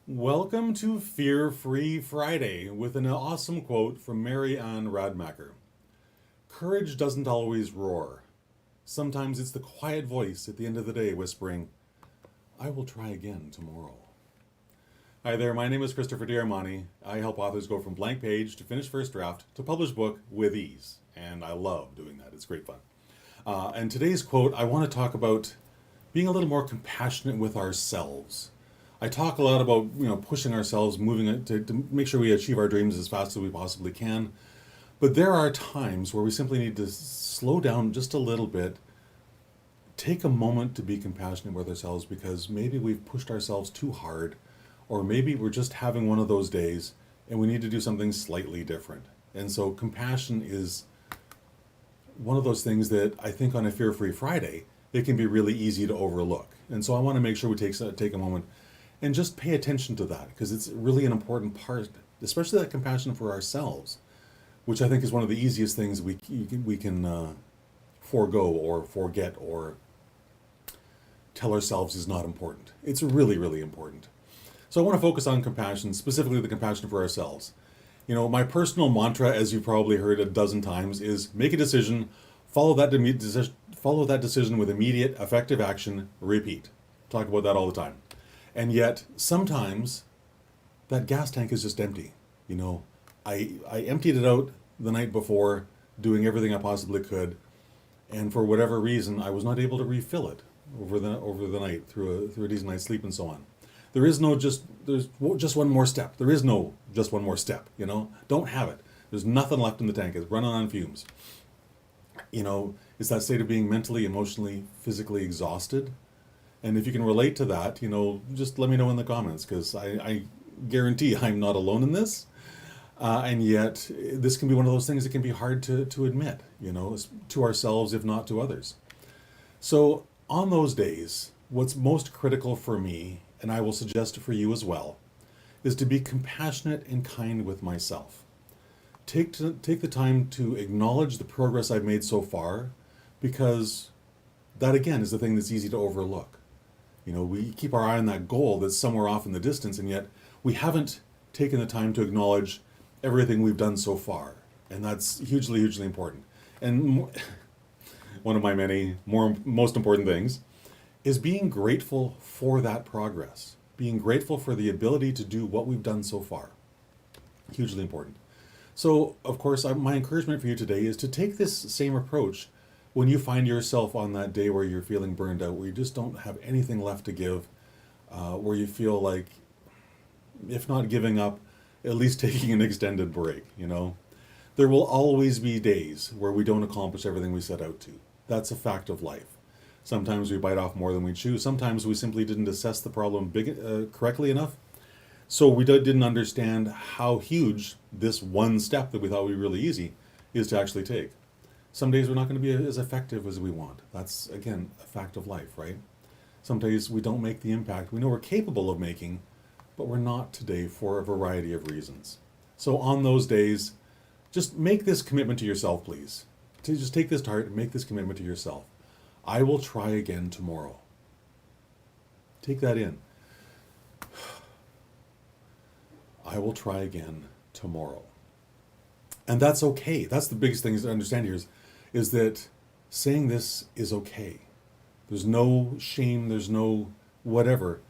Welcome to Fear Free Friday with an awesome quote from Mary Ann Radmacher. Courage doesn't always roar. Sometimes it's the quiet voice at the end of the day whispering, I will try again tomorrow. Hi there, my name is Christopher Diarmani. I help authors go from blank page to finished first draft to published book with ease. And I love doing that. It's great fun. And today's quote, I want to talk about being a little more compassionate with ourselves. I talk a lot about pushing ourselves, moving it to make sure we achieve our dreams as fast as we possibly can. But there are times where we simply need to slow down just a little bit, take a moment to be compassionate with ourselves because maybe we've pushed ourselves too hard, or maybe we're just having one of those days and we need to do something slightly different. And so compassion is one of those things that I think on a Fear Free Friday, it can be really easy to overlook. And so I want to make sure we take a moment and just pay attention to that because it's really an important part, especially that compassion for ourselves, which I think is one of the easiest things we can forego or forget or tell ourselves is not important. It's really, really important. So I want to focus on compassion, specifically the compassion for ourselves. You know, my personal mantra, as you've probably heard a dozen times, is make a decision, follow that decision with immediate, effective action, repeat. Talk about that all the time. And yet, sometimes that gas tank is just empty. You know, I emptied it out the night before, doing everything I possibly could, and for whatever reason, I was not able to refill it over the night through a decent night's sleep and so on. There's just one more step. There is no just one more step. You know, don't have it. There's nothing left in the tank. It's running on fumes. You know, it's that state of being mentally, emotionally, physically exhausted. And if you can relate to that, you know, just let me know in the comments because I guarantee I'm not alone in this. And yet, this can be one of those things that can be hard to admit, you know, to ourselves, if not to others. So, on those days, what's most critical for me, and I will suggest for you as well, is to be compassionate and kind with myself. Take the time to acknowledge the progress I've made so far, because that again is the thing that's easy to overlook. You know, we keep our eye on that goal that's somewhere off in the distance, and yet we haven't taken the time to acknowledge everything we've done so far. And that's hugely, hugely important. And one of my most important things is being grateful for that progress, being grateful for the ability to do what we've done so far. Hugely important. So, of course, my encouragement for you today is to take this same approach when you find yourself on that day where you're feeling burned out, where you just don't have anything left to give, where you feel like, if not giving up, at least taking an extended break, you know. There will always be days where we don't accomplish everything we set out to. That's a fact of life. Sometimes we bite off more than we chew. Sometimes we simply didn't assess the problem correctly enough. So we didn't understand how huge this one step that we thought would be really easy is to actually take. Some days we're not going to be as effective as we want. That's, again, a fact of life, right? Some days we don't make the impact we know we're capable of making, but we're not today for a variety of reasons. So on those days, just make this commitment to yourself, please. To just take this to heart and make this commitment to yourself. I will try again tomorrow. Take that in. I will try again tomorrow. And that's okay. That's the biggest thing to understand here is that saying this is okay. There's no shame, there's no whatever.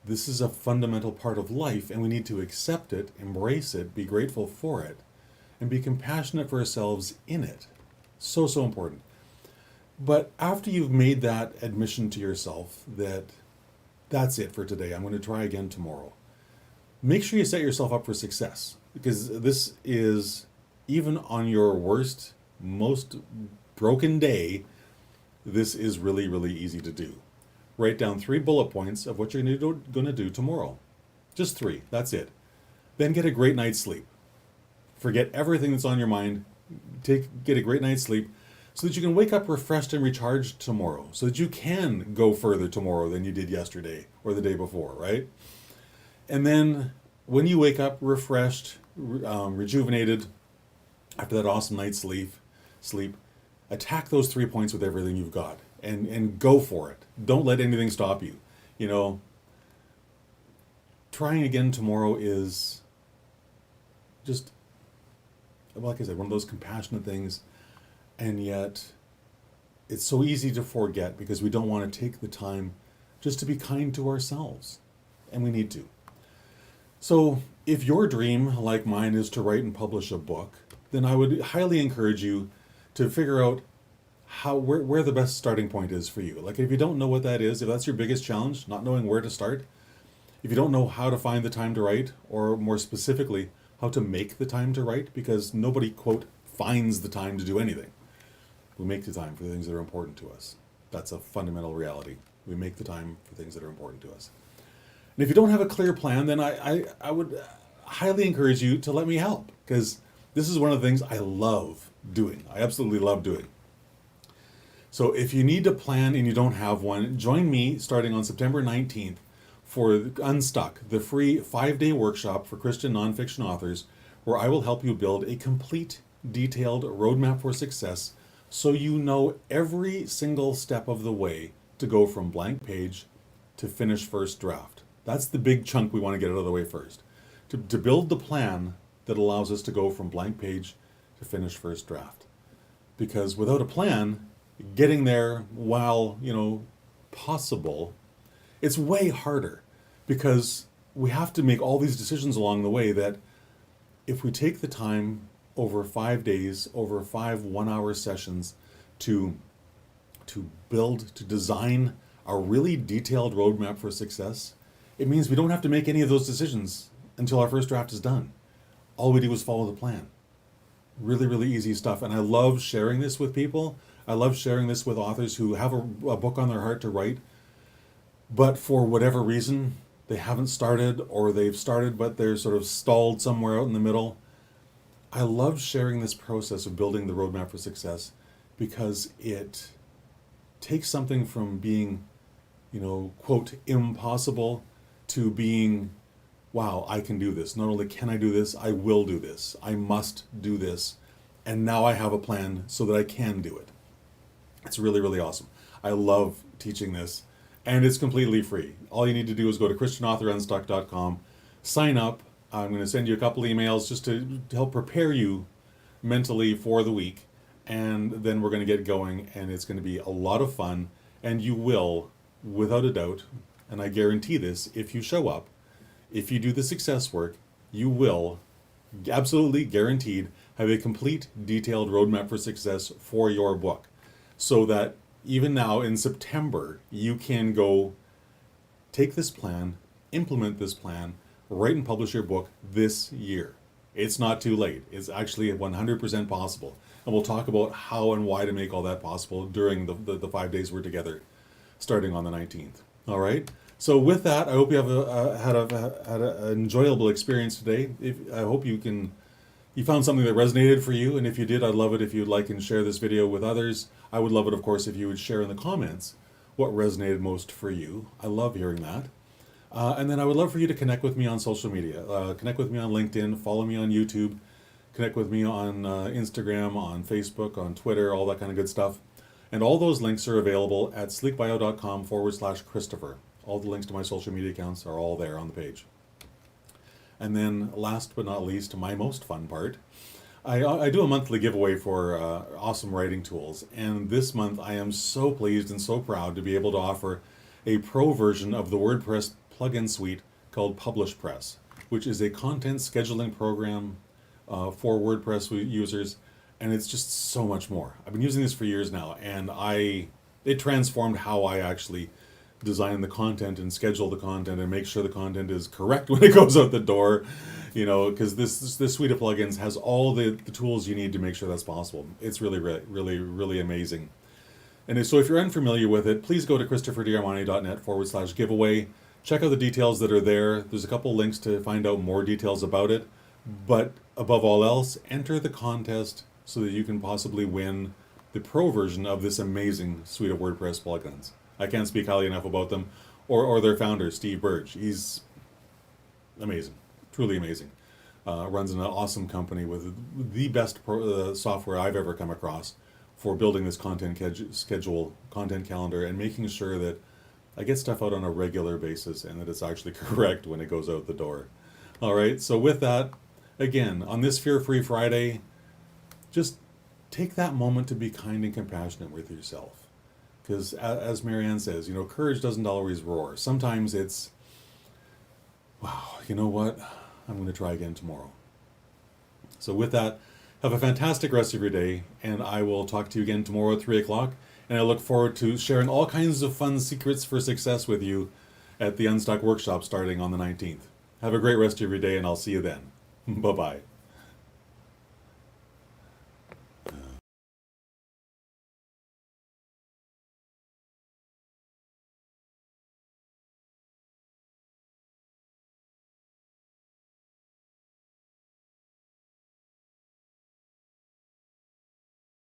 This is a fundamental part of life, and we need to accept it, embrace it, be grateful for it, and be compassionate for ourselves in it. So, so important. But after you've made that admission to yourself that that's it for today, I'm going to try again tomorrow, make sure you set yourself up for success, because this is, even on your worst, most broken day, this is really, really easy to do. Write down 3 bullet points of what you're going to do tomorrow. Just 3, that's it. Then get a great night's sleep. Forget everything that's on your mind. Get a great night's sleep so that you can wake up refreshed and recharged tomorrow, so that you can go further tomorrow than you did yesterday or the day before, right? And then when you wake up refreshed, rejuvenated, after that awesome night's sleep, attack those 3 points with everything you've got and go for it. Don't let anything stop you. You know, trying again tomorrow is just, like I said, one of those compassionate things, and yet it's so easy to forget because we don't want to take the time just to be kind to ourselves, and we need to. So if your dream, like mine, is to write and publish a book, then I would highly encourage you to figure out where the best starting point is for you. Like if you don't know what that is, if that's your biggest challenge, not knowing where to start, if you don't know how to find the time to write, or more specifically, how to make the time to write, because nobody, quote, finds the time to do anything. We make the time for things that are important to us. That's a fundamental reality. We make the time for things that are important to us. And if you don't have a clear plan, then I would highly encourage you to let me help, because this is one of the things I love doing. I absolutely love doing. So if you need a plan and you don't have one, join me starting on September 19th for Unstuck, the free 5-day workshop for Christian nonfiction authors, where I will help you build a complete, detailed roadmap for success so you know every single step of the way to go from blank page to finish first draft. That's the big chunk we want to get out of the way first. To build the plan that allows us to go from blank page to finish first draft. Because without a plan, getting there, while, possible, it's way harder, because we have to make all these decisions along the way that if we take the time over 5 days, over 5 one-hour sessions to build, to design a really detailed roadmap for success, it means we don't have to make any of those decisions until our first draft is done. All we do is follow the plan. Really, really easy stuff. And I love sharing this with people. I love sharing this with authors who have a book on their heart to write, but for whatever reason, they haven't started, or they've started, but they're sort of stalled somewhere out in the middle. I love sharing this process of building the roadmap for success, because it takes something from being, quote, impossible, to being, wow, I can do this. Not only can I do this, I will do this. I must do this. And now I have a plan so that I can do it. It's really, really awesome. I love teaching this, and it's completely free. All you need to do is go to christianauthorunstuck.com, sign up. I'm going to send you a couple emails just to help prepare you mentally for the week, and then we're going to get going, and it's going to be a lot of fun, and you will, without a doubt, and I guarantee this, if you show up, if you do the success work, you will, absolutely guaranteed, have a complete, detailed roadmap for success for your book. So that even now in September, you can go take this plan, implement this plan, write and publish your book this year. It's not too late. It's actually 100% possible. And we'll talk about how and why to make all that possible during the 5 days we're together, starting on the 19th. All right? So with that, I hope you have had an enjoyable experience today. I hope you found something that resonated for you, and if you did, I'd love it if you'd like and share this video with others. I would love it, of course, if you would share in the comments what resonated most for you. I love hearing that. And then I would love for you to connect with me on social media. Connect with me on LinkedIn, follow me on YouTube, connect with me on Instagram, on Facebook, on Twitter, all that kind of good stuff. And all those links are available at sleekbio.com/Christopher. All the links to my social media accounts are all there on the page. And then last but not least, my most fun part, I do a monthly giveaway for awesome writing tools. And this month I am so pleased and so proud to be able to offer a pro version of the WordPress plugin suite called PublishPress, which is a content scheduling program for WordPress users. And it's just so much more. I've been using this for years now, and it transformed how I actually design the content and schedule the content and make sure the content is correct when it goes out the door, because this suite of plugins has all the tools you need to make sure that's possible. It's really, really, really, really amazing. And so if you're unfamiliar with it, please go to christopherdrmani.net/giveaway. Check out the details that are there. There's a couple links to find out more details about it. But above all else, enter the contest so that you can possibly win the pro version of this amazing suite of WordPress plugins. I can't speak highly enough about them, or their founder, Steve Burge. He's amazing, truly amazing. Runs an awesome company with the best software I've ever come across for building this content schedule, content calendar, and making sure that I get stuff out on a regular basis and that it's actually correct when it goes out the door. All right, so with that, again, on this Fear Free Friday, just take that moment to be kind and compassionate with yourself. Because as Marianne says, you know, courage doesn't always roar. Sometimes it's, wow, you know what? I'm going to try again tomorrow. So with that, have a fantastic rest of your day, and I will talk to you again tomorrow at 3 o'clock. And I look forward to sharing all kinds of fun secrets for success with you at the Unstuck Workshop starting on the 19th. Have a great rest of your day, and I'll see you then. Bye-bye.